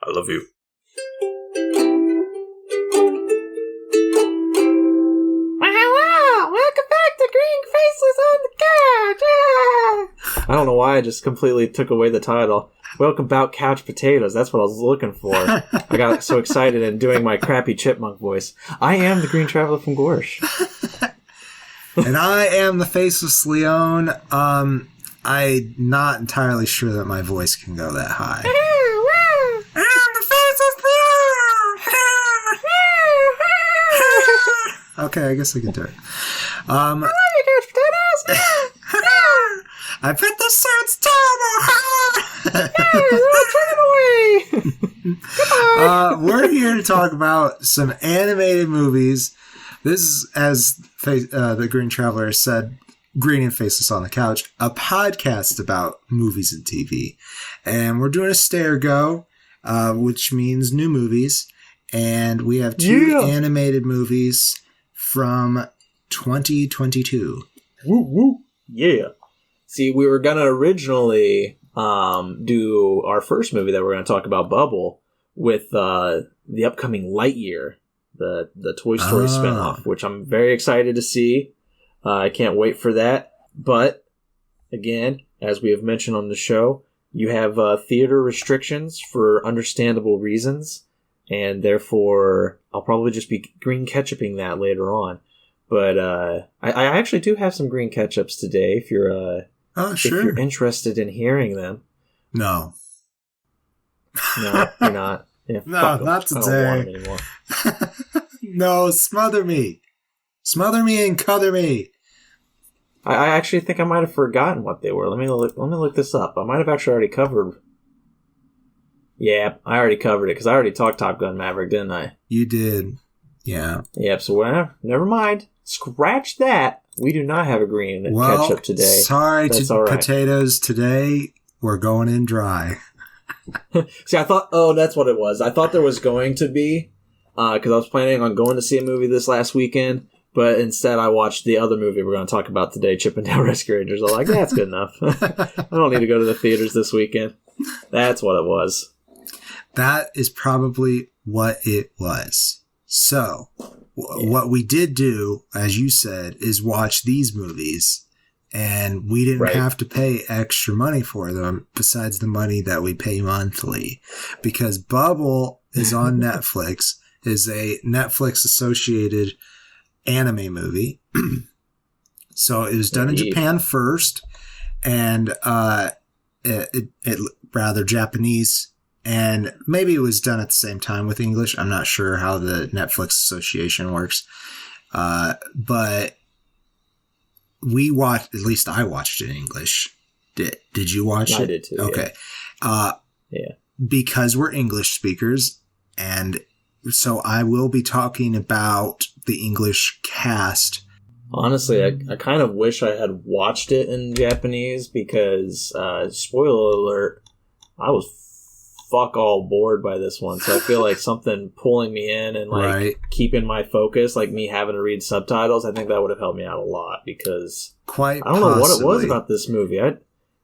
I love you. Wow, welcome back to Green Faces on the Couch. Ah! I don't know why I just completely took away the title. Welcome back, Couch Potatoes. That's what I was looking for. I got so excited and doing my crappy chipmunk voice. I am the Green Traveler from Gorsh. And I am the Faceless Leon. I'm not entirely sure that my voice can go that high. I'm the Faceless Leon! Okay, I guess I can do it. I love you, Couch Potatoes! I bet this sounds terrible! We're here to talk about some animated movies. This is, as the Green Traveler said, Green and Faceless on the Couch, a podcast about movies and TV. And we're doing a stare go, which means new movies. And we have two animated movies from 2022. Woo woo. Yeah. See, we were going to originally do our first movie that we're going to talk about, Bubble, with the upcoming Lightyear, the Toy Story spinoff, which I'm very excited to see. I can't wait for that. But, again, as we have mentioned on the show, you have theater restrictions for understandable reasons, and therefore I'll probably just be green ketchuping that later on. But I actually do have some green ketchups today, if you're if you're interested in hearing them. No. No, you're not. Yeah, no, not today. I don't want them anymore. No, smother me. Smother me and color me. I actually think I might have forgotten what they were. Let me look this up. I might have actually already covered. Yeah, I already covered it because I already talked Top Gun Maverick, didn't I? You did. Yeah. Yep. So never mind. Scratch that. We do not have a green ketchup today. Sorry to potatoes. Today we're going in dry. See, I thought. Oh, that's what it was. I thought there was going to be. Because I was planning on going to see a movie this last weekend, but instead I watched the other movie we're going to talk about today, Chip 'n Dale Rescue Rangers. I'm like, that's good enough. I don't need to go to the theaters this weekend. That's what it was. That is probably what it was. So, what we did do, as you said, is watch these movies, and we didn't have to pay extra money for them besides the money that we pay monthly, because Bubble is on Netflix. Is a Netflix-associated anime movie. So it was done in Japan first, and it rather Japanese, and maybe it was done at the same time with English. I'm not sure how the Netflix association works, but we watched. At least I watched it in English. Did you watch it? I did too. Okay. Yeah. Because we're English speakers, and so I will be talking about the English cast. Honestly, I kind of wish I had watched it in Japanese because, spoiler alert, I was fuck all bored by this one. So I feel like something pulling me in and keeping my focus, like me having to read subtitles, I think that would have helped me out a lot because I don't know what it was about this movie.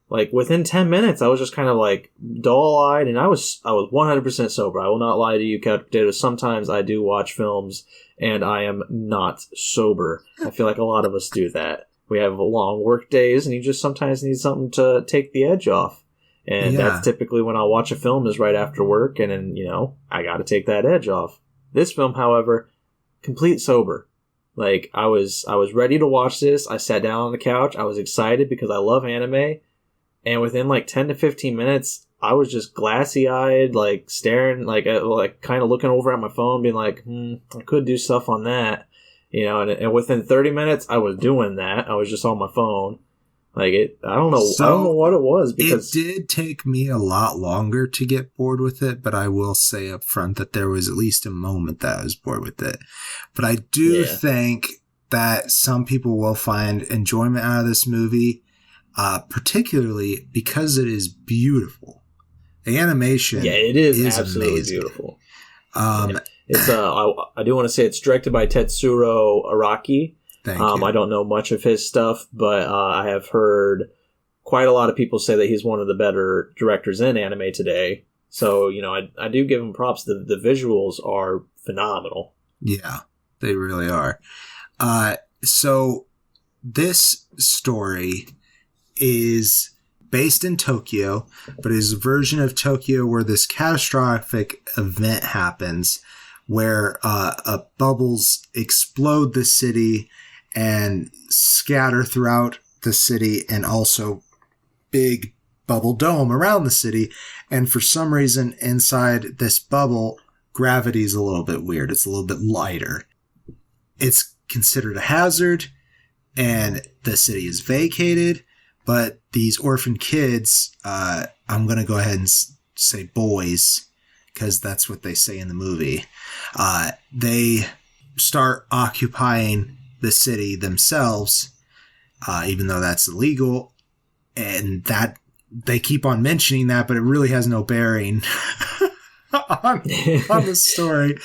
Like, within 10 minutes, I was just kind of, like, dull-eyed, and I was 100% sober. I will not lie to you, Couch Potatoes. Sometimes I do watch films, and I am not sober. I feel like a lot of us do that. We have long work days, and you just sometimes need something to take the edge off. And that's typically when I'll watch a film is right after work, and then, I gotta take that edge off. This film, however, complete sober. Like, I was ready to watch this. I sat down on the couch. I was excited because I love anime. And within like 10 to 15 minutes, I was just glassy-eyed, like staring, like kind of looking over at my phone, being like, I could do stuff on that, And within 30 minutes, I was doing that. I was just on my phone, I don't know what it was because it did take me a lot longer to get bored with it. But I will say up front that there was at least a moment that I was bored with it. But I do think that some people will find enjoyment out of this movie. Particularly because it is beautiful. The animation it is absolutely amazing. Beautiful. It's I do want to say it's directed by Tetsuro Araki. Thank you. I don't know much of his stuff, but I have heard quite a lot of people say that he's one of the better directors in anime today. So, I do give them props. The visuals are phenomenal. Yeah, they really are. So this story is based in Tokyo, but is a version of Tokyo where this catastrophic event happens where bubbles explode the city and scatter throughout the city, and also big bubble dome around the city. And for some reason inside this bubble, gravity is a little bit weird. It's a little bit lighter. It's considered a hazard, and the city is vacated. But these orphan kids, I'm going to go ahead and say boys, because that's what they say in the movie. They start occupying the city themselves, even though that's illegal. And that they keep on mentioning that, but it really has no bearing on the story.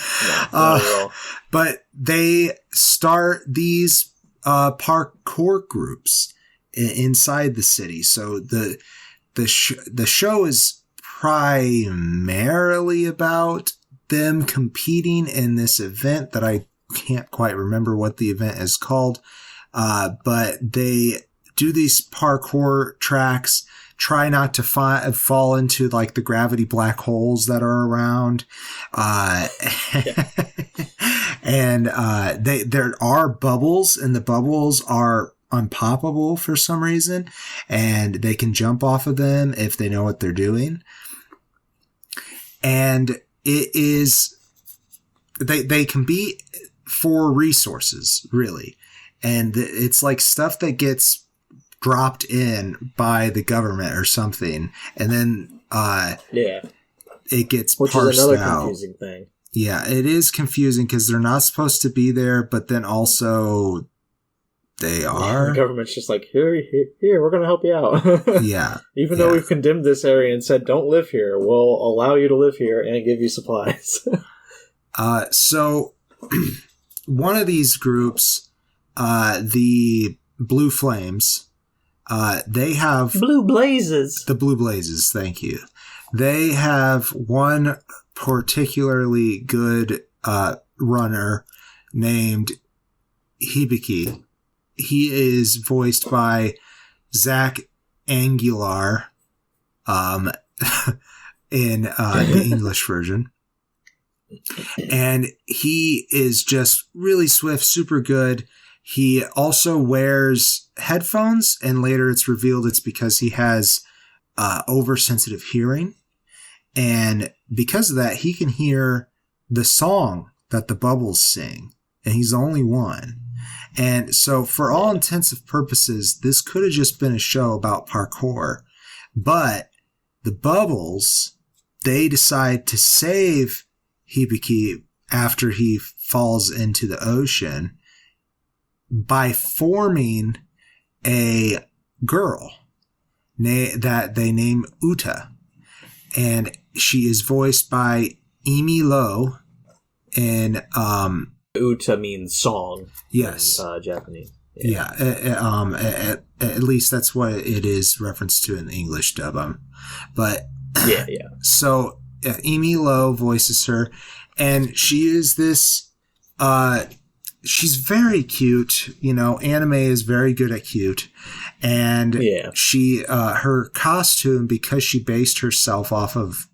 But they start these parkour groups inside the city. So the show is primarily about them competing in this event that I can't quite remember what the event is called. But they do these parkour tracks, try not to fall into like the gravity black holes that are around. And there are bubbles, and the bubbles are unpoppable for some reason, and they can jump off of them if they know what they're doing. And it is, they can be for resources, really. And it's like stuff that gets dropped in by the government or something, and then it gets which parsed is another out. Confusing thing. Yeah, it is confusing because they're not supposed to be there, but then also they are. The government's just like, here, we're going to help you out. Yeah. Even though we've condemned this area and said, don't live here, we'll allow you to live here and give you supplies. So one of these groups, the Blue Flames, they have... Blue Blazes. The Blue Blazes, thank you. They have one particularly good runner named Hibiki. He is voiced by Zach Angular in the English version. And he is just really swift, super good. He also wears headphones, and later it's revealed it's because he has oversensitive hearing. And because of that, he can hear the song that the bubbles sing, and he's the only one. And so for all intents and purposes, this could have just been a show about parkour, but the bubbles, they decide to save Hibiki after he falls into the ocean by forming a girl that they name Uta. And she is voiced by Emi Lo. And Uta means song. Yes. In Japanese. Yeah. At least that's what it is referenced to in the English dub. But yeah. So Emi Lo voices her, and she is this. She's very cute. Anime is very good at cute. And she, her costume, because she based herself off of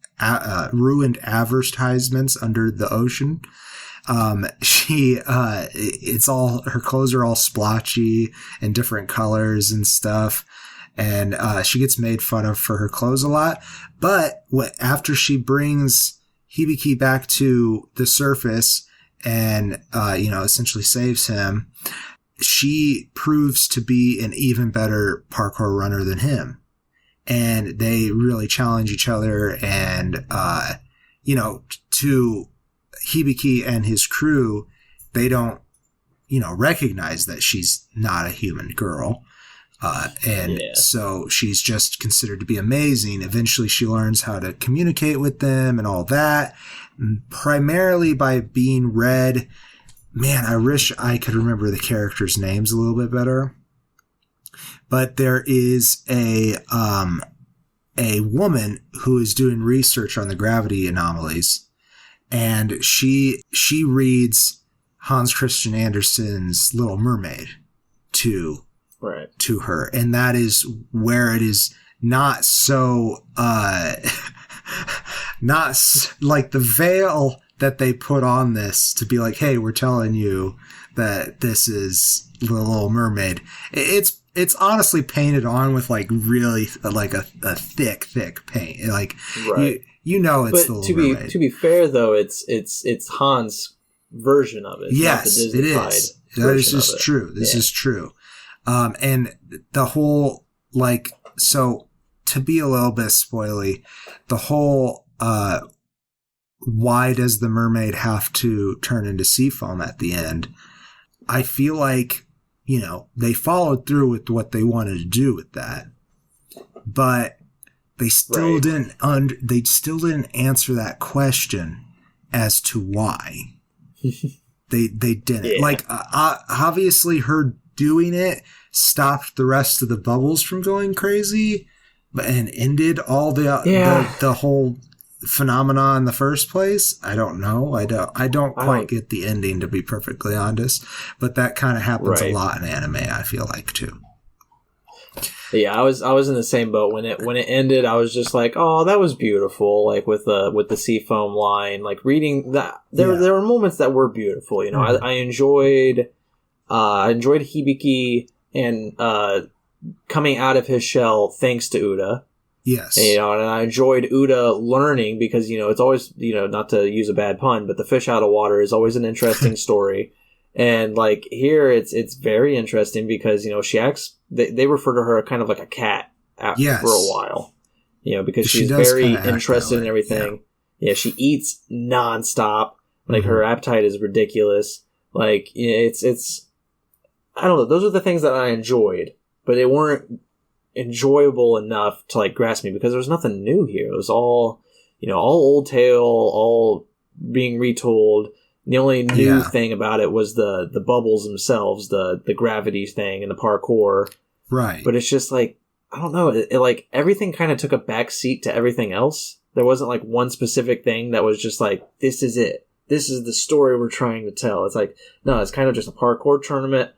ruined advertisements under the ocean, it's all, her clothes are all splotchy and different colors and stuff. And she gets made fun of for her clothes a lot. But after she brings Hibiki back to the surface and, essentially saves him, she proves to be an even better parkour runner than him. And they really challenge each other. And, to Hibiki and his crew, they don't, recognize that she's not a human girl. So she's just considered to be amazing. Eventually she learns how to communicate with them and all that, primarily by being read. Man, I wish I could remember the characters' names a little bit better. But there is a a woman who is doing research on the gravity anomalies, and she reads Hans Christian Andersen's Little Mermaid to her, and that is where it is not so like the veil that they put on this to be like, hey, we're telling you that this is the Little Mermaid. It's honestly painted on with like really like a thick paint, like you know it's the Little Mermaid. To be fair though, it's Hans' version of it. Yes, it is. That is just true. This is true. And the whole, like, so to be a little bit spoily, the whole, why does the mermaid have to turn into sea foam at the end? I feel like, you know, they followed through with what they wanted to do with that, but they still didn't answer that question as to why. They didn't. Yeah. Like, obviously her doing it stopped the rest of the bubbles from going crazy and ended all the whole phenomenon in the first place. I don't know. I don't quite get the ending, to be perfectly honest, but that kind of happens a lot in anime, I feel like, too. Yeah, I was in the same boat when it ended. I was just like, "Oh, that was beautiful!" Like with the seafoam line, like reading that. There were moments that were beautiful. You know, I enjoyed Hibiki and coming out of his shell thanks to Uda. Yes, and, you know, and I enjoyed Uda learning because, you know, it's always, you know, not to use a bad pun, but the fish out of water is always an interesting story. And like here, it's very interesting because, you know, she acts. They refer to her kind of like a cat for a while, you know, because she's very interested in everything. Yeah, she eats nonstop. Like her appetite is ridiculous. Like it's I don't know. Those are the things that I enjoyed, but they weren't enjoyable enough to like grasp me because there was nothing new here. It was all, you know, all old tale, all being retold. The only new thing about it was the bubbles themselves, the gravity thing and the parkour. Right. But it's just like, I don't know, it like everything kind of took a back seat to everything else. There wasn't like one specific thing that was just like, this is it. This is the story we're trying to tell. It's like, no, it's kind of just a parkour tournament,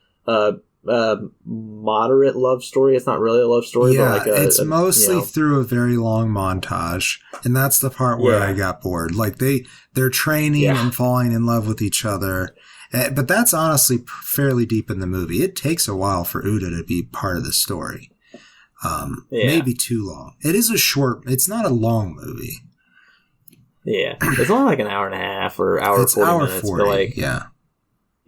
moderate love story. It's not really a love story, but like it's mostly through a very long montage, and that's the part where I got bored. Like they're training and falling in love with each other, but that's honestly fairly deep in the movie. It takes a while for Uda to be part of the story. Maybe too long. It is it's not a long movie. Yeah, it's only like an hour and a half or hour. It's 40 minutes, 40, but like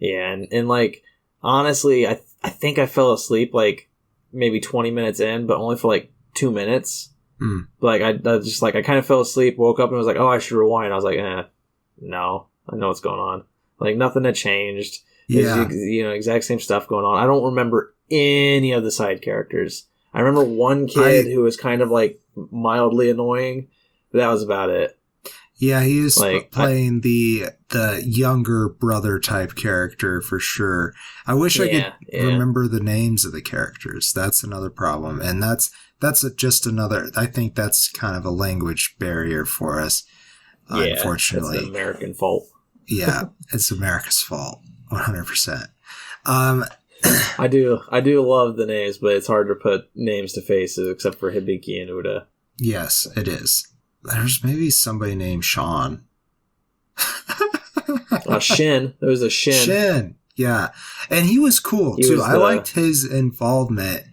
and like honestly, I think I fell asleep like maybe 20 minutes in, but only for like 2 minutes. Like I just like I kind of fell asleep, woke up and was like, oh, I should rewind. I was like, no, I know what's going on. Like nothing had changed. Yeah, you know, exact same stuff going on. I don't remember any of the side characters. I remember one kid who was kind of like mildly annoying, but that was about it. Yeah, he is like, playing the younger brother type character for sure. I wish I could remember the names of the characters. That's another problem, and that's just another. I think that's kind of a language barrier for us. Unfortunately, it's an American fault. Yeah, it's America's fault, 100%. I do love the names, but it's hard to put names to faces except for Hibiki and Uda. Yes, it is. There's maybe somebody named Sean. Shin. There was a Shin. Shin. Yeah. And he was cool, too. I liked his involvement.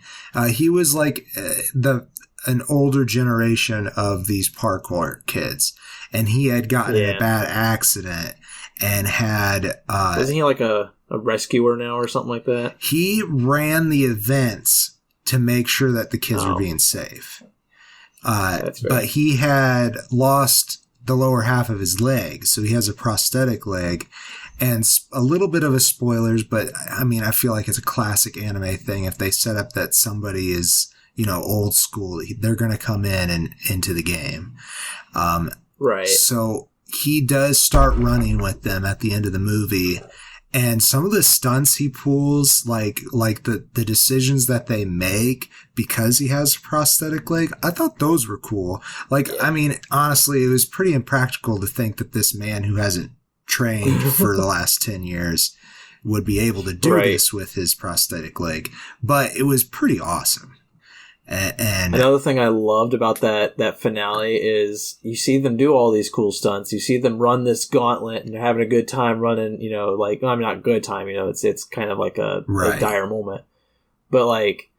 He was like an older generation of these parkour kids. And he had gotten in a bad accident and had... Isn't he like a rescuer now or something like that? He ran the events to make sure that the kids were being safe. But he had lost the lower half of his leg, so he has a prosthetic leg. And a little bit of a spoilers, but I mean, I feel like it's a classic anime thing. If they set up that somebody is, you know, old school, they're going to come in and into the game. Right. So he does start running with them at the end of the movie. And some of the stunts he pulls, like the decisions that they make because he has a prosthetic leg, I thought those were cool. Like, I mean, honestly, it was pretty impractical to think that this man who hasn't trained for the last 10 years would be able to do this with his prosthetic leg. But it was pretty awesome. And another thing I loved about that finale is you see them do all these cool stunts. You see them run this gauntlet and they're having a good time running, you know, like, I mean, not good time, you know, it's kind of like a dire moment. But like,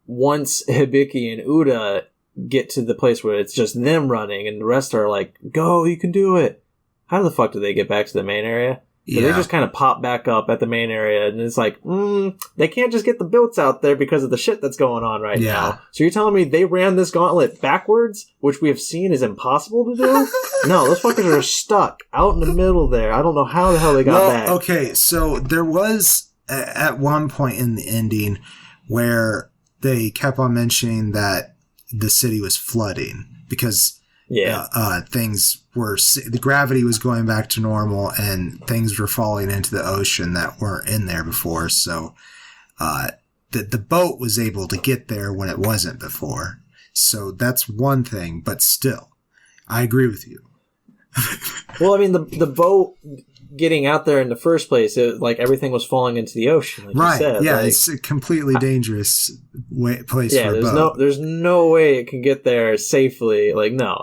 once Hibiki and Uda get to the place where it's just them running and the rest are like, go, you can do it. How the fuck do they get back to the main area? So they just kind of pop back up at the main area, and it's like, they can't just get the boats out there because of the shit that's going on right now. So you're telling me they ran this gauntlet backwards, which we have seen is impossible to do? No, those fuckers are stuck out in the middle there. I don't know how the hell they got back. Okay, so there was at one point in the ending where they kept on mentioning that the city was flooding because things were, the gravity was going back to normal and things were falling into the ocean that weren't in there before. So the boat was able to get there when it wasn't before. So that's one thing, but still, I agree with you. Well, I mean, the boat getting out there in the first place, like everything was falling into the ocean. Like you said. Yeah, like, it's a completely dangerous place for a boat. There's no way it can get there safely. Like, no,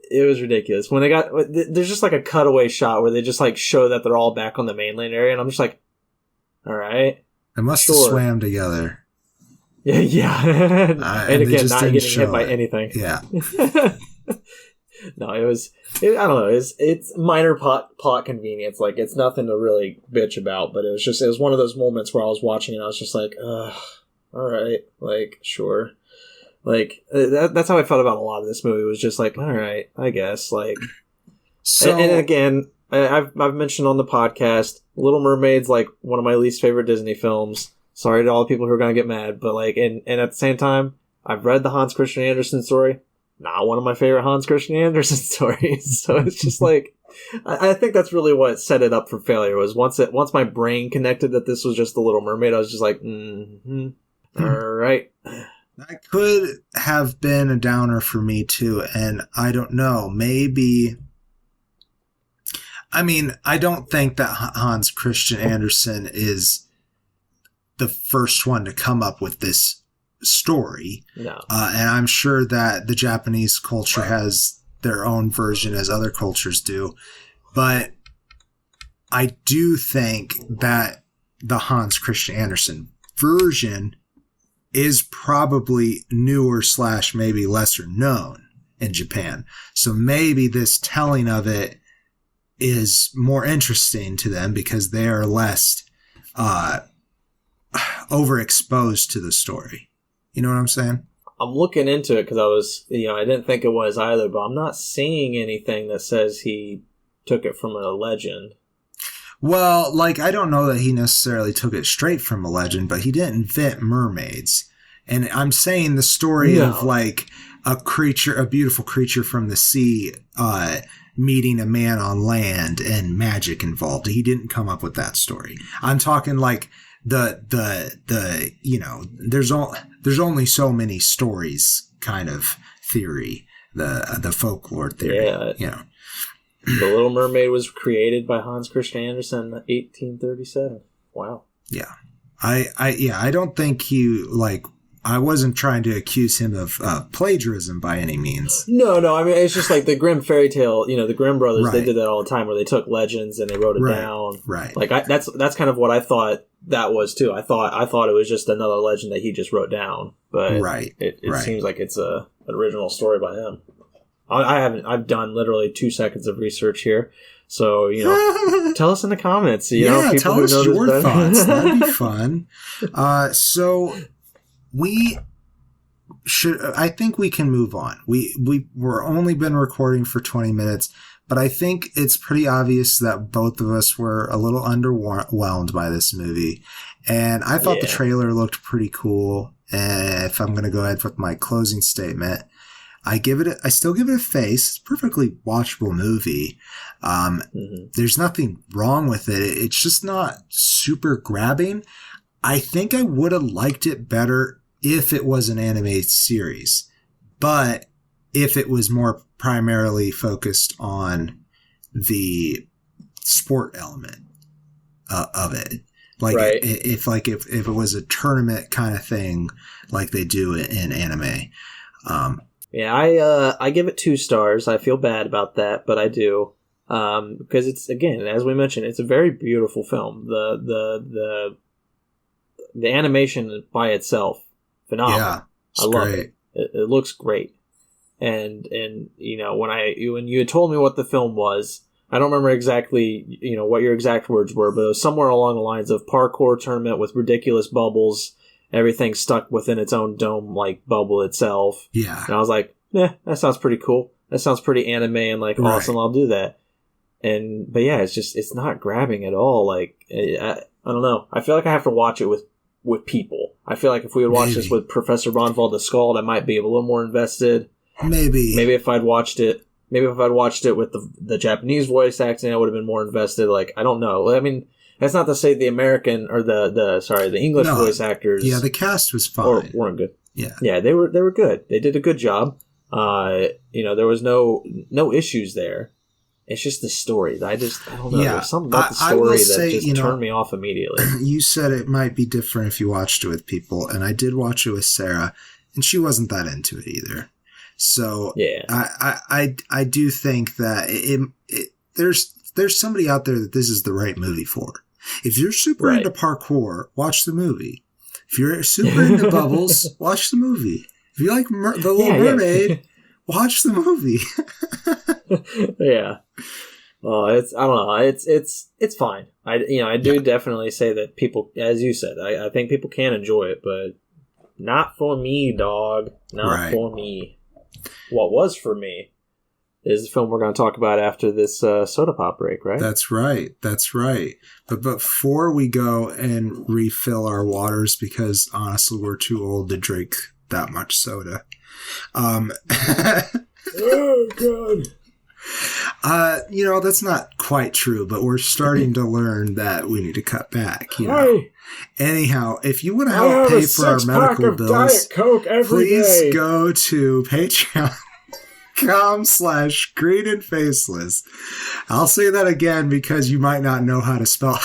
it was ridiculous. When there's just like a cutaway shot where they just like show that they're all back on the mainland area, and I'm just like, all right. They must have swam together. Yeah. And again, not getting hit by anything. Yeah. No, I don't know. It's minor plot convenience. Like, it's nothing to really bitch about, but it was one of those moments where I was watching and I was just like, all right, like, sure. Like, that's how I felt about a lot of this movie. It was just like, all right, I guess. Like, so, and again, I've mentioned on the podcast, Little Mermaid's like one of my least favorite Disney films. Sorry to all the people who are going to get mad, but like, and at the same time, I've read the Hans Christian Andersen story. Not one of my favorite Hans Christian Andersen stories. So it's just like, I think that's really what set it up for failure, was once my brain connected that this was just The Little Mermaid, I was just like, all right. That could have been a downer for me too. And I don't know, maybe, I mean, I don't think that Hans Christian Andersen is the first one to come up with this story. No. And I'm sure that the Japanese culture has their own version, as other cultures do. But I do think that the Hans Christian Andersen version is probably newer / maybe lesser known in Japan. So maybe this telling of it is more interesting to them because they are less overexposed to the story. You know what I'm saying? I'm looking into it because I didn't think it was either, but I'm not seeing anything that says he took it from a legend. Well, like, I don't know that he necessarily took it straight from a legend, but he didn't invent mermaids. And I'm saying the story of like a beautiful creature from the sea, meeting a man on land and magic involved. He didn't come up with that story. I'm talking like the you know, there's only so many stories kind of theory, the folklore theory. Yeah. You know. The Little Mermaid was created by Hans Christian Andersen in 1837. Wow. Yeah. I don't think I wasn't trying to accuse him of plagiarism by any means. No. I mean, it's just like the Grimm fairy tale, you know, the Grimm brothers, they did that all the time where they took legends and they wrote it down. Right. Like, that's kind of what I thought that was too. I thought it was just another legend that he just wrote down. But it seems like it's an original story by him. I've done literally 2 seconds of research here. So, you know, tell us in the comments. You know, people tell us your thoughts. That'd be fun. So I think we can move on. We're only been recording for 20 minutes, but I think it's pretty obvious that both of us were a little underwhelmed by this movie. And I thought the trailer looked pretty cool. And if I'm going to go ahead with my closing statement, I still give it a face. It's a perfectly watchable movie. There's nothing wrong with it. It's just not super grabbing. I think I would have liked it better if it was an anime series, but if it was more primarily focused on the sport element of it. Like right. if it was a tournament kind of thing like they do in anime. Yeah, I give it 2 stars. I feel bad about that, but I do. Because it's, again, as we mentioned, it's a very beautiful film. The animation by itself, phenomenal. Yeah, I love great. It looks great. And you know, when you had told me what the film was, I don't remember exactly, you know, what your exact words were, but it was somewhere along the lines of parkour tournament with ridiculous bubbles, everything stuck within its own dome-like bubble itself. Yeah. And I was like, that sounds pretty cool. That sounds pretty anime and, like, awesome. I'll do that. But yeah, it's not grabbing at all. Like, I don't know. I feel like I have to watch it with people. I feel like if we would watch this with Professor Ronvald the Scald, I might be a little more invested. Maybe if I'd watched it with the Japanese voice acting, I would have been more invested. Like, I don't know. I mean, that's not to say the American or the English voice actors. Yeah, the cast was fine. Weren't good. Yeah, they were good. They did a good job. You know, there was no issues there. It's just the story. I don't know. There's something about the story that just turned me off immediately. You said it might be different if you watched it with people, and I did watch it with Sarah, and she wasn't that into it either. So yeah, I do think that there's somebody out there that this is the right movie for. If you're super into parkour, watch the movie. If you're super into bubbles, watch the movie. If you like The Little Mermaid, watch the movie. Yeah. I don't know. It's fine. I do definitely say that people, as you said, I think people can enjoy it, but not for me, dog. Not for me. What was for me is the film we're going to talk about after this soda pop break, right? That's right. But before we go and refill our waters, because honestly, we're too old to drink that much soda. Oh, God. That's not quite true, but we're starting to learn that we need to cut back. Hey. Anyhow, if you want to help pay for our medical bills, please go to patreon.com/green-and-faceless. I'll say that again because you might not know how to spell.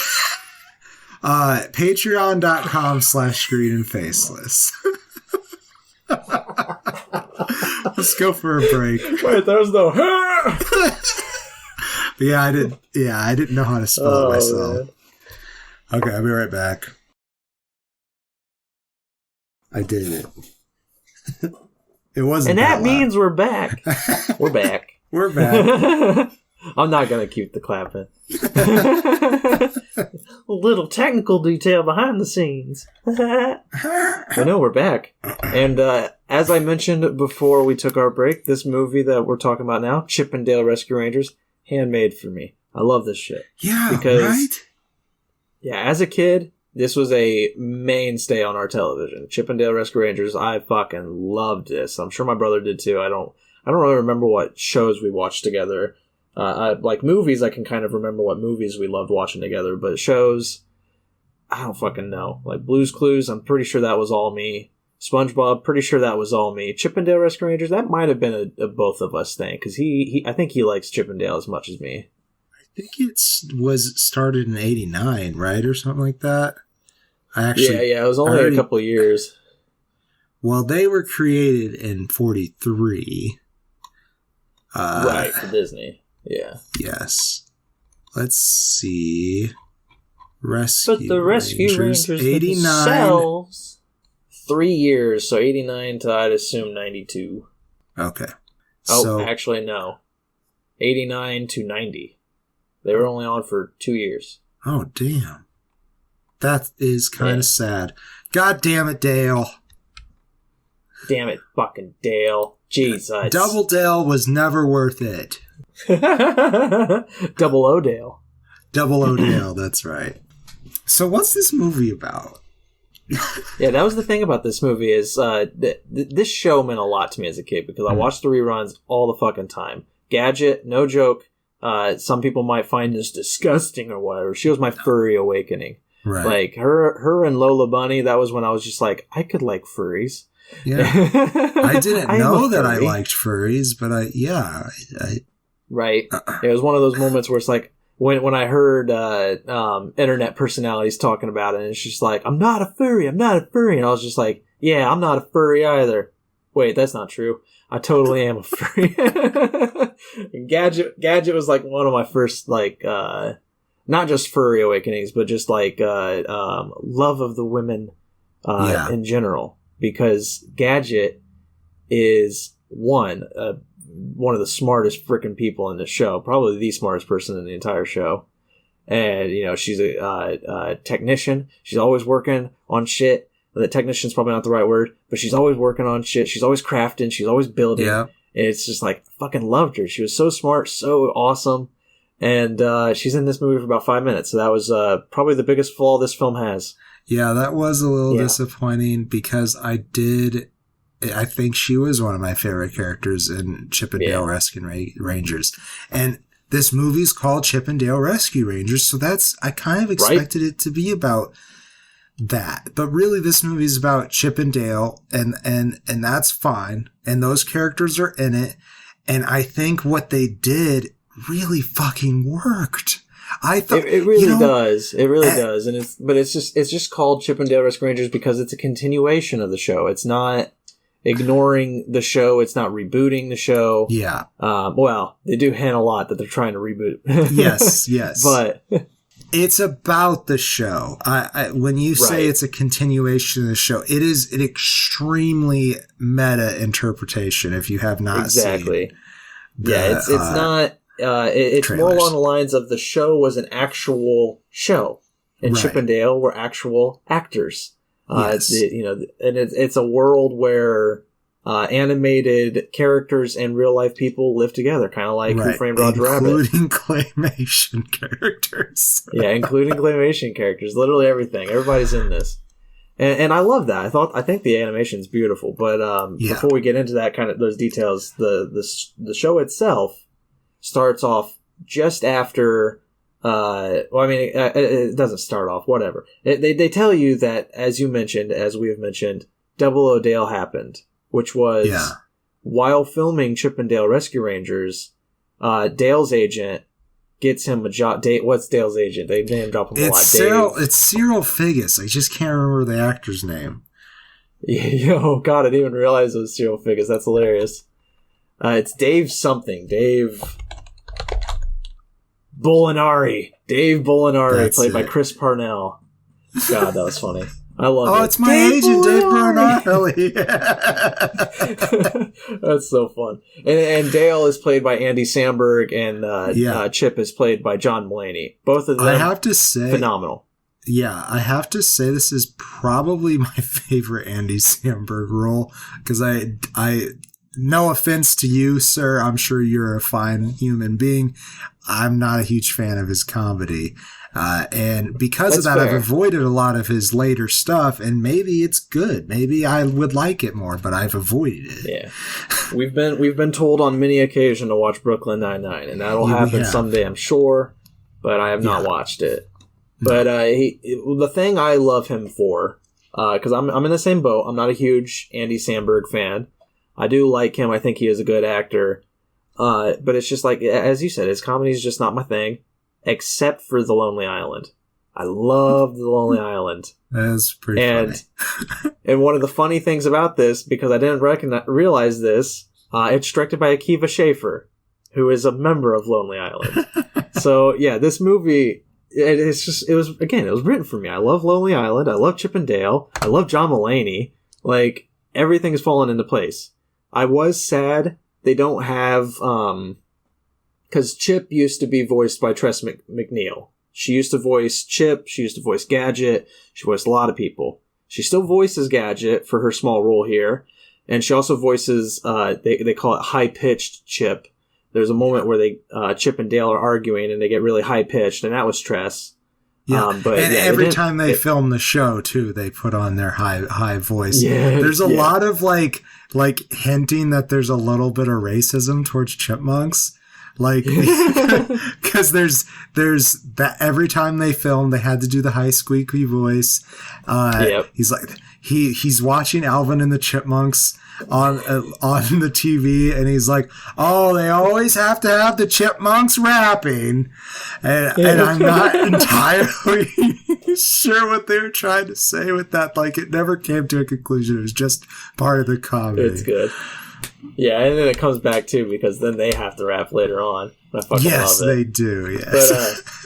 Patreon.com/green-and-faceless. Let's go for a break. Wait, there's no. Yeah, I didn't know how to spell it myself. Man. Okay, I'll be right back. I did it. It wasn't. And that means we're back. We're back. We're back. I'm not gonna keep the clapping. A little technical detail behind the scenes. But no, we're back. And as I mentioned before we took our break, this movie that we're talking about now, Chip 'n Dale Rescue Rangers, handmade for me. I love this shit. Yeah, right? Yeah, as a kid, this was a mainstay on our television. Chip 'n Dale Rescue Rangers, I fucking loved this. I'm sure my brother did too. I don't really remember what shows we watched together. Like movies, I can kind of remember what movies we loved watching together, but shows, I don't fucking know. Like Blue's Clues, I'm pretty sure that was all me. SpongeBob, pretty sure that was all me. Chip 'n Dale Rescue Rangers, that might have been a both of us thing, because I think he likes Chip 'n Dale as much as me. I think it was started in 89, right? Or something like that. It was only a couple of years. Well, they were created in 43. Right, for Disney. Yeah. Yes. Let's see. Rescue But the Rescue Rangers 89. Themselves 3 years, so 89 to, I'd assume, 92. Okay. Actually, no. 89 to 90. They were only on for 2 years. Oh, damn. That is kind of sad. God damn it, Dale. Damn it, fucking Dale. Jesus. Double Dale was never worth it. Double O'Dale. Double O'Dale, that's right. So what's this movie about? Yeah, that was the thing about this movie is this show meant a lot to me as a kid because I watched the reruns all the fucking time. Gadget, no joke. Some people might find this disgusting or whatever. She was my furry awakening. Right. Like her and Lola Bunny, that was when I was just like, I could like furries. Yeah. I didn't know that I liked furries, but Right. It was one of those moments where it's like, when I heard internet personalities talking about it, and it's just like, I'm not a furry. And I was just like, yeah, I'm not a furry either. Wait, that's not true. I totally am a furry. And Gadget was like one of my first, like, not just furry awakenings, but just like love of the women in general. Because Gadget is one of the smartest freaking people in the show, probably the smartest person in the entire show. And, you know, she's a technician. She's always working on shit. The technician's probably not the right word, but she's always working on shit. She's always crafting. She's always building. Yeah. And it's just like, fucking loved her. She was so smart, so awesome. And she's in this movie for about 5 minutes. So that was probably the biggest flaw this film has. Yeah, that was a little disappointing because I think she was one of my favorite characters in Chip and Dale Rescue Rangers. And this movie's called Chip and Dale Rescue Rangers, so I kind of expected it to be about that. But really this movie's about Chip and Dale, and that's fine. And those characters are in it. And I think what they did really fucking worked. I thought it really does. It really does. And it's just called Chip and Dale Rescue Rangers because it's a continuation of the show. It's not ignoring the show. It's not rebooting the show. Yeah. Well, they do hint a lot that they're trying to reboot. Yes. But it's about the show. When you say it's a continuation of the show, it is an extremely meta interpretation. If you have not seen, it's not. It's trailers. More along the lines of the show was an actual show, and Chip and Dale were actual actors. Yes. It's a world where animated characters and real life people live together, kind of like Who Framed Roger Rabbit, including claymation characters. Yeah, including claymation characters. Literally everything. Everybody's in this, and I love that. I think the animation is beautiful. But before we get into that kind of those details, the show itself starts off just after. It doesn't start off. Whatever. They tell you that, as we have mentioned, Double O Dale happened, which was while filming Chip and Dale Rescue Rangers. Dale's agent gets him a job. What's Dale's agent? They name drop him a lot. It's Cyril Figgis. I just can't remember the actor's name. Oh God, I didn't even realize it was Cyril Figgis. That's hilarious. It's Dave something. Dave Bullinari. Dave Bullinari, played by Chris Parnell. God, that was funny. I love it. Oh, it's my agent, Dave Bullinari. That's so fun. And Dale is played by Andy Samberg, and Chip is played by John Mulaney. Both of them, I have to say, phenomenal. Yeah, I have to say this is probably my favorite Andy Samberg role, because I no offense to you, sir, I'm sure you're a fine human being. I'm not a huge fan of his comedy. And because of that, fair. I've avoided a lot of his later stuff, and maybe it's good. Maybe I would like it more, but I've avoided it. Yeah. We've been told on many occasions to watch Brooklyn Nine-Nine, and that'll happen someday, I'm sure, but I have not watched it. But the thing I love him for, because I'm in the same boat. I'm not a huge Andy Samberg fan. I do like him. I think he is a good actor. But it's just like, as you said, his comedy is just not my thing, except for The Lonely Island. I love The Lonely Island. That's pretty funny. And one of the funny things about this, because I didn't realize this, it's directed by Akiva Schaffer, who is a member of Lonely Island. So yeah, this movie, it was written for me. I love Lonely Island. I love Chip and Dale. I love John Mulaney. Like, everything has fallen into place. I was sad they don't have, because Chip used to be voiced by Tress MacNeille. She used to voice Chip. She used to voice Gadget. She voiced a lot of people. She still voices Gadget for her small role here. And she also voices, they call it high-pitched Chip. There's a moment where Chip and Dale are arguing and they get really high-pitched, and that was Tress. Yeah, but and every time they film the show too, they put on their high voice. Yeah, there's a lot of like hinting that there's a little bit of racism towards chipmunks, like because there's that every time they film, they had to do the high squeaky voice. He's like he's watching Alvin and the Chipmunks on the TV, and he's like, "Oh, they always have to have the chipmunks rapping," and I'm not entirely sure what they were trying to say with that. Like, it never came to a conclusion. It was just part of the comedy. It's good. Yeah, and then it comes back too, because then they have to rap later on. I fucking love it. They do. Yes,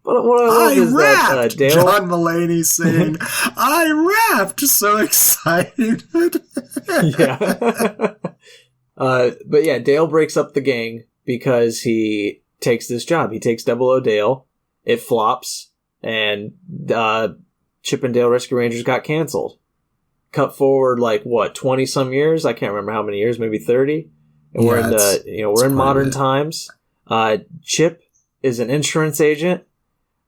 but what I love is that Dale... John Mulaney saying, "I rapped, so excited." Yeah. But yeah, Dale breaks up the gang because he takes this job. He takes 00 Dale. It flops, and Chip and Dale Rescue Rangers got canceled. Cut forward 20 some years? I can't remember how many years, maybe 30. And we're in modern times. Chip is an insurance agent.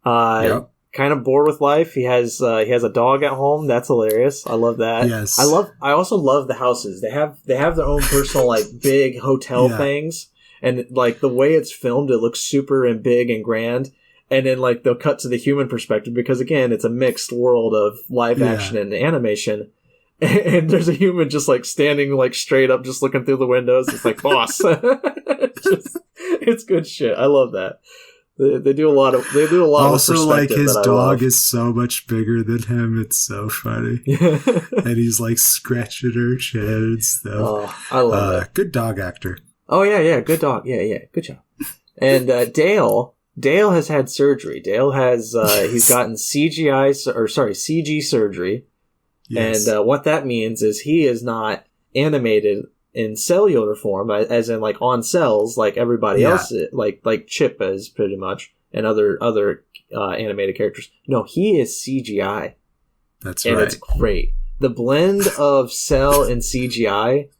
Kind of bored with life. He has a dog at home. That's hilarious. I love that. Yes. I also love the houses. They have their own personal big hotel things, and the way it's filmed, it looks super and big and grand. And then they'll cut to the human perspective, because again, it's a mixed world of live action and animation. And there's a human just standing straight up, just looking through the windows. It's like, boss. It's good shit. I love that. They do a lot of also his dog is so much bigger than him. It's so funny. And he's scratching her chin and stuff. Oh, I love it. Good dog actor. Oh yeah, good dog. Yeah, good job. And Dale has had surgery. Dale has he's gotten CG surgery. Yes. And what that means is he is not animated in cellular form, as in on cells like everybody else, like Chip is pretty much, and other animated characters. No, he is CGI. That's right. And it's great. The blend of cell and CGI,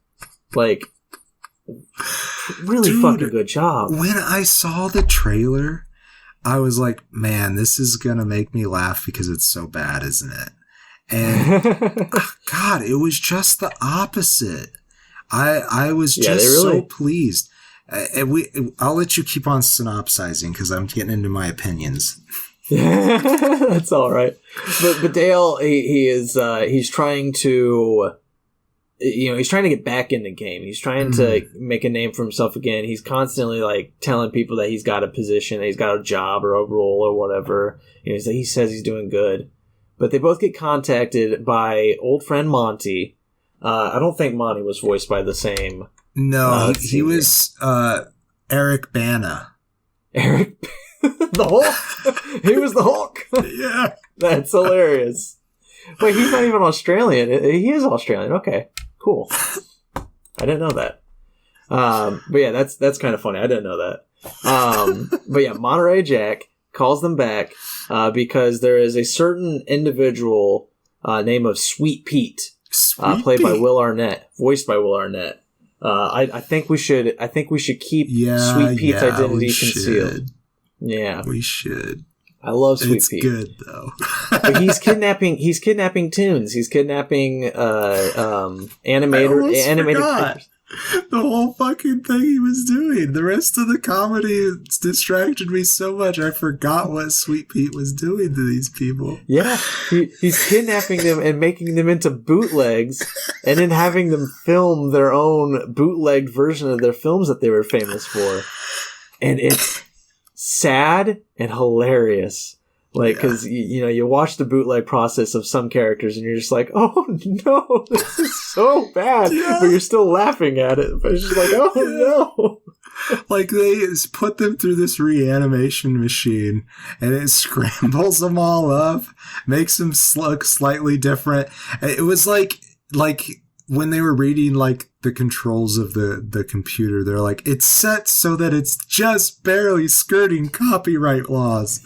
really fucking good job. When I saw the trailer, I was like, man, this is gonna make me laugh because it's so bad, isn't it? And God, it was just the opposite. I was just so pleased. I'll let you keep on synopsizing because I'm getting into my opinions. That's all right. But Dale, he's trying to, he's trying to get back in the game. He's trying to make a name for himself again. He's constantly telling people that he's got a position, that he's got a job or a role or whatever. He says he's doing good. But they both get contacted by old friend Monty. I don't think Monty was voiced by the same. No, he was Eric Bana. Eric, the Hulk. He was the Hulk. Yeah, that's hilarious. Wait, he's not even Australian. He is Australian. Okay, cool. I didn't know that. But yeah, that's kind of funny. I didn't know that. But yeah, Monterey Jack calls them back because there is a certain individual name of Sweet Pete. Played by Will Arnett, voiced by Will Arnett. I think we should keep Sweet Pete's identity concealed. Yeah, we should. I love Sweet Pete. It's good though. But he's kidnapping toons. He's kidnapping animated characters. The whole fucking thing he was doing. The rest of the comedy distracted me so much I forgot what Sweet Pete was doing to these people. Yeah, he's kidnapping them and making them into bootlegs, and then having them film their own bootlegged version of their films that they were famous for. And it's sad and hilarious. Because, you watch the bootleg process of some characters and you're just like, oh no, this is so bad. But you're still laughing at it. But it's just like, oh no. They put them through this reanimation machine and it scrambles them all up, makes them look slightly different. It was like when they were reading the controls of the computer, they're like, it's set so that it's just barely skirting copyright laws.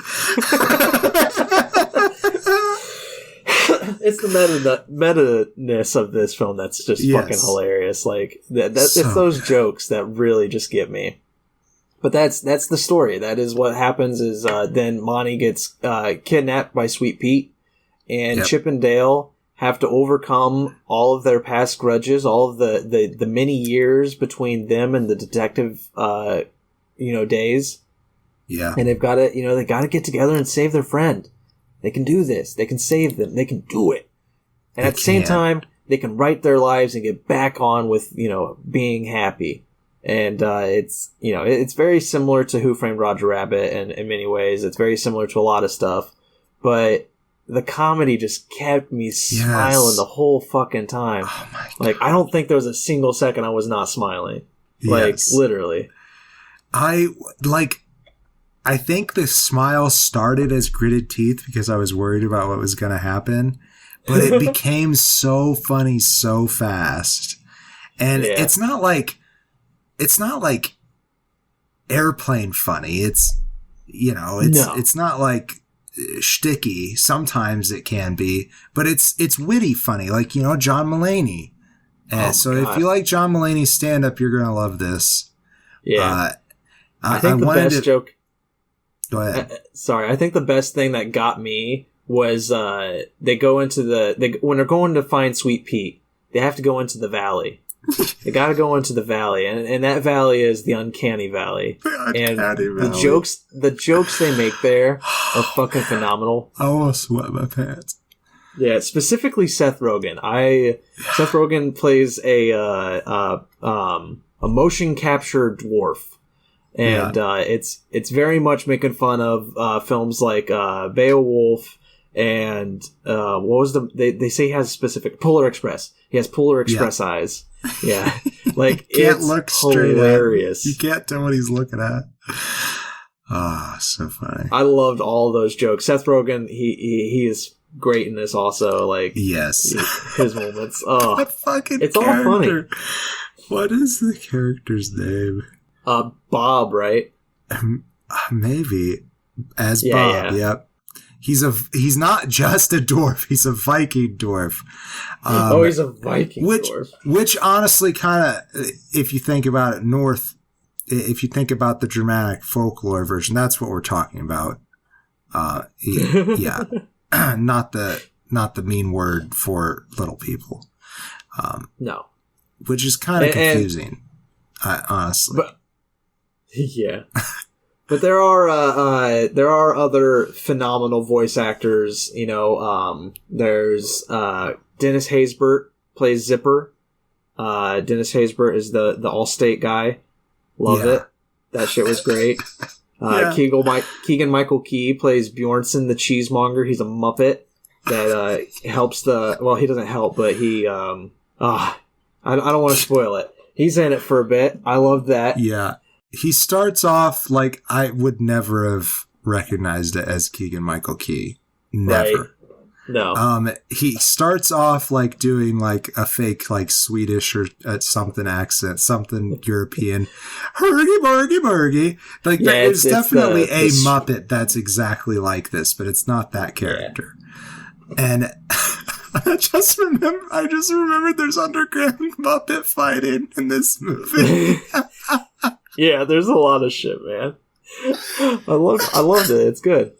It's the meta-ness of this film that's just fucking hilarious. It's those jokes that really just get me. But that's the story. That is what happens is then Monty gets kidnapped by Sweet Pete, and Chip and Dale have to overcome all of their past grudges, all of the many years between them and the detective days. Yeah. And they've got to, they got to get together and save their friend. They can do this. They can save them. They can do it. And at the same time, they can right their lives and get back on with, being happy. And it's very similar to Who Framed Roger Rabbit in many ways. It's very similar to a lot of stuff. But the comedy just kept me smiling the whole fucking time. Oh my God. Like, I don't think there was a single second I was not smiling. Like, literally. I think the smile started as gritted teeth because I was worried about what was going to happen, but it became so funny so fast. And it's not like airplane funny. It's not like shticky. Sometimes it can be, but it's witty funny. Like, John Mulaney. So God. If you like John Mulaney's stand up, you're going to love this. Yeah. I think the best joke. Go ahead. Sorry, I think the best thing that got me was they go into when they're going to find Sweet Pete, they have to go into the valley. They got to go into the valley, and that valley is the Uncanny Valley. The jokes they make there are fucking phenomenal. I almost wet my pants. Yeah, specifically Seth Rogen. Seth Rogen plays a motion capture dwarf. And it's very much making fun of films like Beowulf and what was they say he has specific Polar Express. He has Polar Express eyes. Yeah, like can't it's look straight hilarious. You can't tell what he's looking at. Ah, so funny. I loved all those jokes. Seth Rogen, he is great in this also. Like yes, his moments. Oh, that fucking it's character. all funny. What is the character's name? Bob, right? Maybe as Bob. Yeah. Yep. He's not just a dwarf. He's a Viking dwarf. He's a Viking dwarf. Which honestly kind of, if you think about it, if you think about the Germanic folklore version, that's what we're talking about. Yeah. Not the mean word for little people. No. Which is kind of confusing, honestly. But, yeah. But there are other phenomenal voice actors. There's Dennis Haysbert plays Zipper. Dennis Haysbert is the Allstate guy. Love it. That shit was great. Keegan Michael Key plays Bjornson the cheesemonger. He's a Muppet that helps he doesn't help, but he I don't want to spoil it. He's in it for a bit. I love that. Yeah. He starts off like I would never have recognized it as Keegan Michael Key. Never. Right. No. He starts off like doing like a fake like Swedish or something accent, something European. Hurgy burgy burgy. Like there's definitely a Muppet that's exactly like this, but it's not that character. Yeah. And I just remembered there's underground Muppet fighting in this movie. Yeah, there's a lot of shit, man. I loved it. It's good.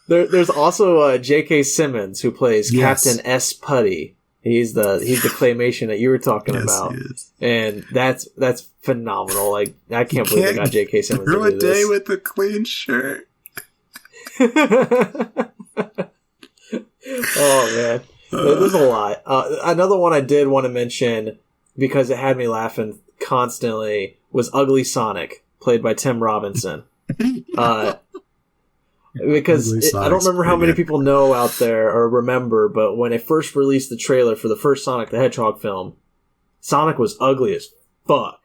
There's also J.K. Simmons who plays Captain S. Putty. He's the claymation that you were talking about, and that's phenomenal. Like I can't believe they got J.K. Simmons to do this. A day with a clean shirt. Oh man, there's a lot. Another one I did want to mention because it had me laughing constantly was Ugly Sonic, played by Tim Robinson. Because I don't remember how many people know out there or remember, but when they first released the trailer for the first Sonic the Hedgehog film, Sonic was ugly as fuck.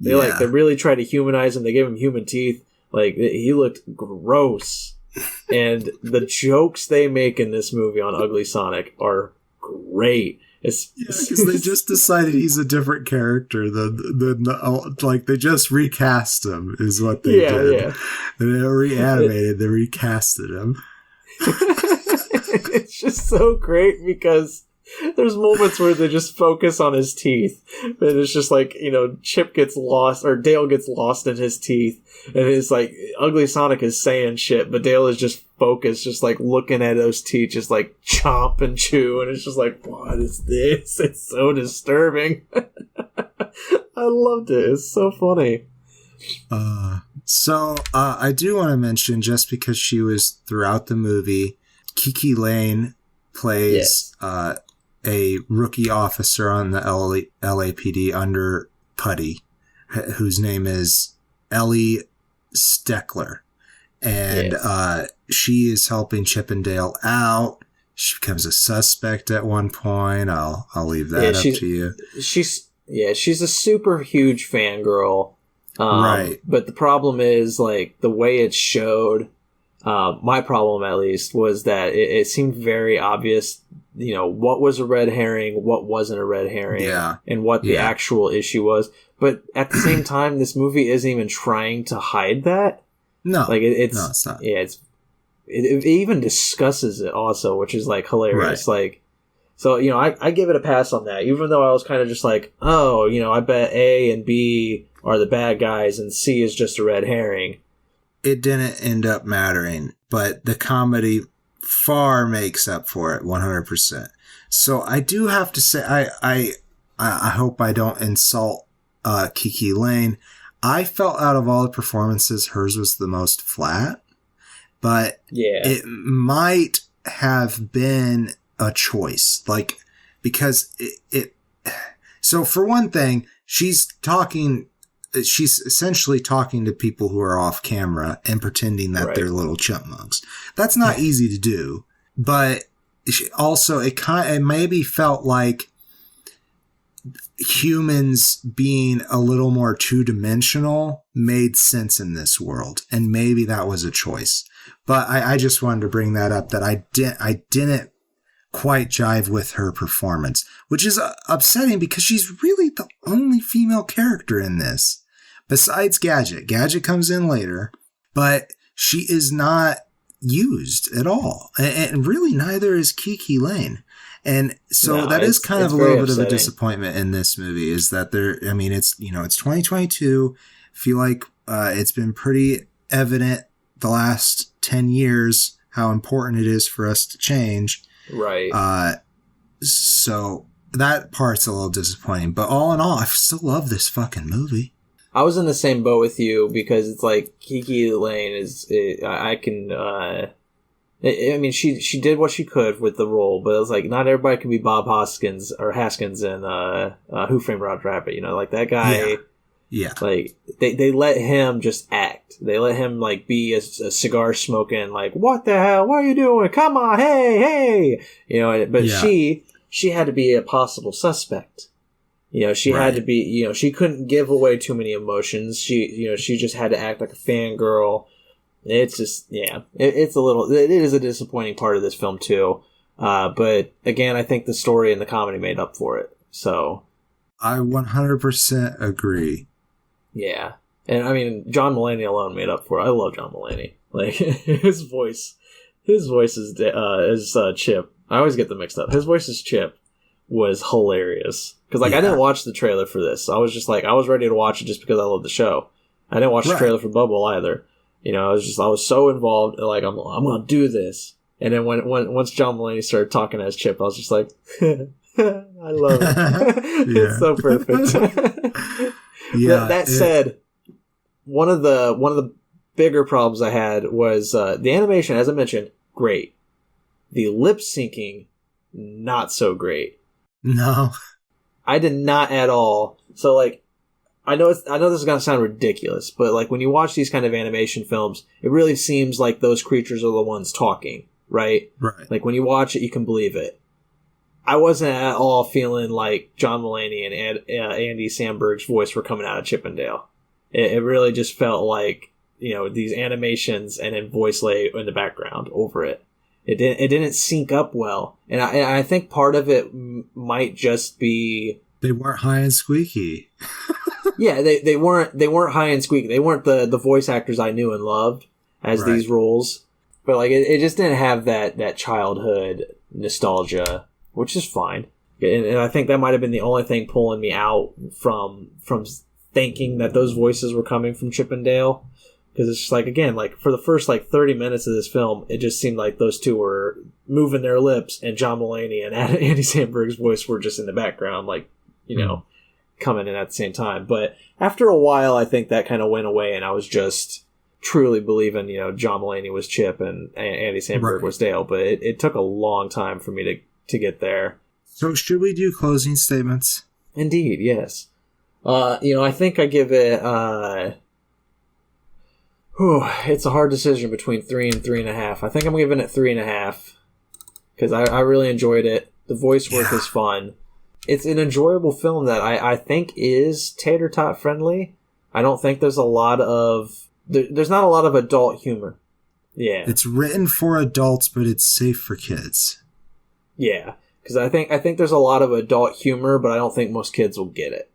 They really tried to humanize him. They gave him human teeth. Like he looked gross. And the jokes they make in this movie on Ugly Sonic are great. Because they just decided he's a different character than like they just recast him is what they did. Yeah. They reanimated, they recasted him. It's just so great because There's moments where they just focus on his teeth, and it's just like, Chip gets lost, or Dale gets lost in his teeth, and it's like Ugly Sonic is saying shit, but Dale is just focused, just like looking at those teeth, just like chomp and chew, and it's just like, what is this? It's so disturbing. I loved it. It's so funny. So I do want to mention, just because she was throughout the movie, Kiki Lane plays a rookie officer on the LAPD under Putty, whose name is Ellie Steckler. And she is helping Chip and Dale out. She becomes a suspect at one point. I'll leave that up to you. She's a super huge fangirl. Right. But the problem is, like, the way it's showed, my problem at least, was that it seemed very obvious, what was a red herring, what wasn't a red herring, and what the actual issue was. But at the same time, this movie isn't even trying to hide that. No. Like, no, it's not. Yeah, it even discusses it also, which is, like, hilarious. Right. Like, so, I give it a pass on that, even though I was kind of just like, oh, I bet A and B are the bad guys and C is just a red herring. It didn't end up mattering, but the comedy far makes up for it 100%. So I do have to say, I hope I don't insult Kiki Lane. I felt out of all the performances, hers was the most flat, but it might have been a choice, like, because so for one thing, she's essentially talking to people who are off camera and pretending that they're little chipmunks. That's not easy to do, but also it maybe felt like humans being a little more two-dimensional made sense in this world, and maybe that was a choice. But I just wanted to bring that up, that I didn't quite jive with her performance, which is upsetting because she's really the only female character in this besides Gadget. Gadget comes in later, but she is not used at all, and really neither is Kiki Lane. And so that is kind of a little bit of a disappointment in this movie, is that it's 2022. I feel like it's been pretty evident the last 10 years how important it is for us to change. Right. So that part's a little disappointing, but all in all, I still love this fucking movie. I was in the same boat with you, because it's like Kiki Lane she did what she could with the role, but it was like, not everybody can be Bob Hoskins in Who Framed Roger Rabbit, like that guy. Yeah. Like, they let him just act. They let him, like, be a cigar smoking, like, what the hell? What are you doing? Come on, hey! But she had to be a possible suspect. She had to be, she couldn't give away too many emotions. She just had to act like a fangirl. It's just, it is a disappointing part of this film, too. But, again, I think the story and the comedy made up for it. So. I 100% agree. Yeah. And I mean, John Mulaney alone made up for it. I love John Mulaney. Like, his voice is Chip. I always get them mixed up. His voice as Chip was hilarious. Because, I didn't watch the trailer for this. I was just like, I was ready to watch it just because I love the show. I didn't watch the trailer for Bubble either. I was so involved, like, I'm going to do this. And then once John Mulaney started talking as Chip, I was just like, I love it. It's so perfect. That said, one of the bigger problems I had was the animation, as I mentioned, great. The lip syncing, not so great. No, I did not at all. So, like, I know this is gonna sound ridiculous, but like when you watch these kind of animation films, it really seems like those creatures are the ones talking, right? Right. Like when you watch it, you can believe it. I wasn't at all feeling like John Mulaney and Andy Samberg's voice were coming out of Chip and Dale. It really just felt like, these animations and then voice lay in the background over it. It didn't sync up well, and I think part of it might just be they weren't high and squeaky. Yeah, they weren't high and squeaky. They weren't the voice actors I knew and loved as these roles, but like it just didn't have that childhood nostalgia which is fine. And I think that might have been the only thing pulling me out from thinking that those voices were coming from Chip and Dale. Because it's just like, again, like for the first like 30 minutes of this film, it just seemed like those two were moving their lips, and John Mulaney and Andy Samberg's voice were just in the background, like, you know, coming in at the same time. But after a while, I think that kind of went away, and I was just truly believing, you know, John Mulaney was Chip and Andy Samberg was Dale. But it took a long time for me to get there. So should we do closing statements? Indeed, yes. You know, I think I give it... it's a hard decision between 3 and 3.5. I think I'm giving it 3.5 because I really enjoyed it. The voice work is fun. It's an enjoyable film that I think is tater tot friendly. I don't think there's a lot of there's not a lot of adult humor. Yeah, it's written for adults, but it's safe for kids. Yeah, because I think there's a lot of adult humor, but I don't think most kids will get it.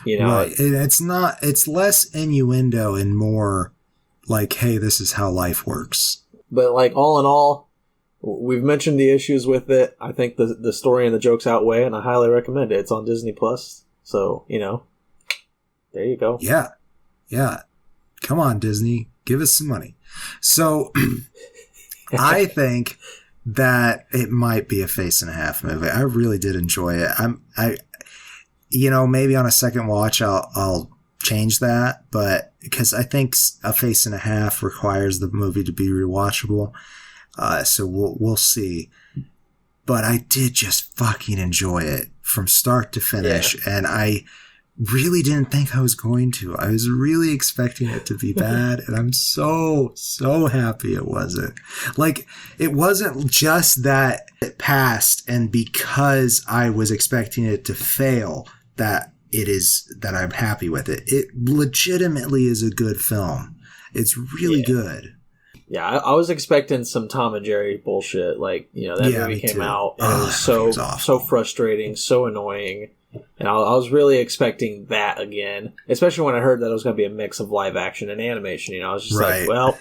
You know, right? It's less innuendo and more like, hey, this is how life works. But like all in all, we've mentioned the issues with it. I think the story and the jokes outweigh, and I highly recommend it. It's on Disney Plus, so you know, there you go. Yeah. Come on, Disney, give us some money. So, I think that it might be a 5.5 movie. I really did enjoy it. You know, maybe on a second watch, I'll change that, but because I think a 5.5 requires the movie to be rewatchable, so we'll see. But I did just fucking enjoy it from start to finish, and I really didn't think I was going to. I was really expecting it to be bad, and I'm so happy it wasn't. Like, it wasn't just that it passed, and because I was expecting it to fail, that I'm happy with it. It legitimately is a good film. It's really good. Yeah, I was expecting some Tom and Jerry bullshit. Like, you know, that movie came out and it was so frustrating, so annoying. And I was really expecting that again, especially when I heard that it was going to be a mix of live action and animation. You know, I was just like, well,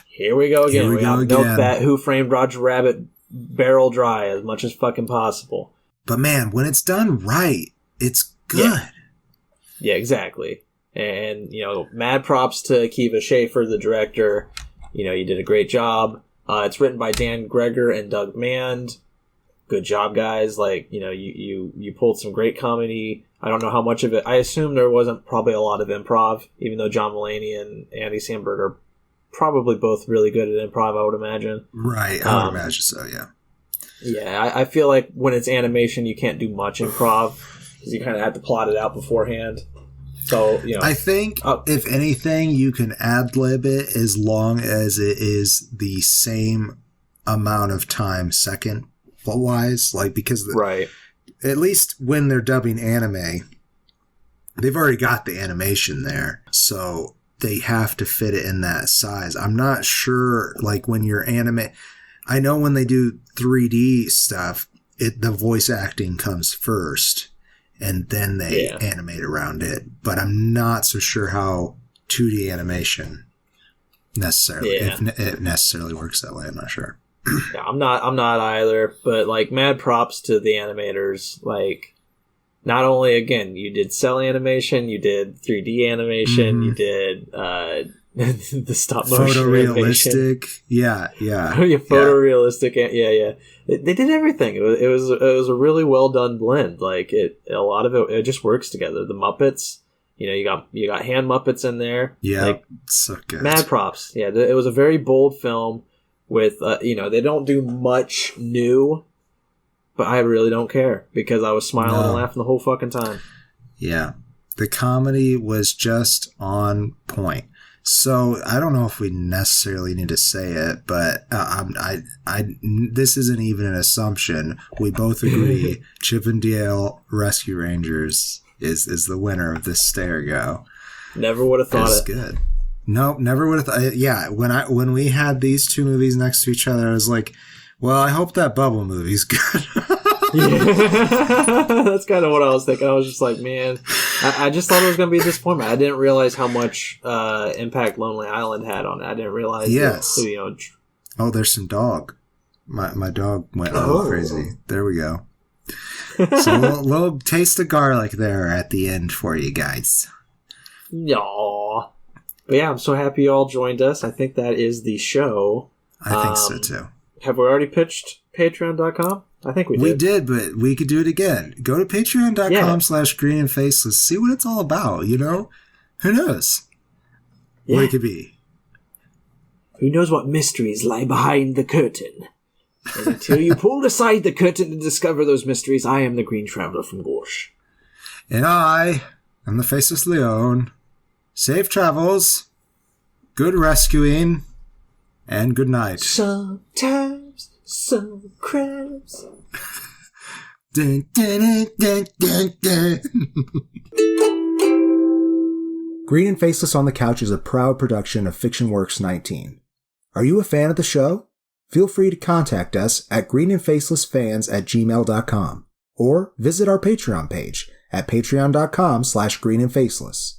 here we go again. We got to milk that Who Framed Roger Rabbit barrel dry as much as fucking possible. But man, when it's done right, it's good. Yeah, exactly. And, you know, mad props to Akiva Schaffer, the director. You know, you did a great job. It's written by Dan Greger and Doug Mand. Good job, guys. Like, you know, you pulled some great comedy. I don't know how much of it. I assume there wasn't probably a lot of improv, even though John Mulaney and Andy Samberg are probably both really good at improv, I would imagine. Right, I would imagine so, yeah. Yeah, I feel like when it's animation, you can't do much improv because you kind of have to plot it out beforehand. So, you know, I think if anything, you can ad-lib it as long as it is the same amount of time second-wise, like, because at least when they're dubbing anime, they've already got the animation there, so they have to fit it in that size. I'm not sure, like, when you're I know when they do 3D stuff, the voice acting comes first, and then they animate around it. But I'm not so sure how 2D animation necessarily, if it necessarily works that way. I'm not sure. Yeah, I'm not either. But like, mad props to the animators. Like, not only, again, you did cell animation, you did 3D animation, you did the stop motion photorealistic, photorealistic, yeah. They did everything. It was a really well done blend. Like, a lot of it just works together. The Muppets, you know, you got hand Muppets in there. Yeah, like, so good. Mad props. Yeah, it was a very bold film with you know, they don't do much new, but I really don't care because I was smiling and laughing the whole fucking time. Yeah, the comedy was just on point. So I don't know if we necessarily need to say it, but this isn't even an assumption. We both agree Chip and Dale Rescue Rangers is the winner of this Stereo. Never would have thought it. Good. Nope, never would have thought. Yeah, when we had these two movies next to each other, I was like, well, I hope that Bubble movie's good. That's kind of what I was thinking. I was just like, man, I just thought it was going to be a disappointment. I didn't realize how much impact Lonely Island had on it. I didn't realize. Yes. That, you know, oh, there's some dog. My dog went a little crazy. There we go. So a little taste of garlic there at the end for you guys. Aww. But yeah, I'm so happy you all joined us. I think that is the show. I think so too. Have we already pitched patreon.com? I think we did. We did, but we could do it again. Go to patreon.com/green and faceless. See what it's all about, you know? Who knows what it could be? Who knows what mysteries lie behind the curtain? And until you pulled aside the curtain to discover those mysteries, I am the Green Traveler from Gorsh. And I am the Faceless Leon. Safe travels, good rescuing, and good night. Sometimes some crabs. Dun, dun, dun, dun, dun. Green and Faceless on the Couch is a proud production of FictionWorks 19. Are you a fan of the show? Feel free to contact us at greenandfacelessfans@gmail.com or visit our Patreon page at patreon.com/greenandfaceless.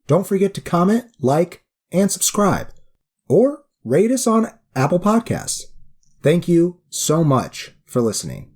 Don't forget to comment, like, and subscribe, or rate us on Apple Podcasts. Thank you so much for listening.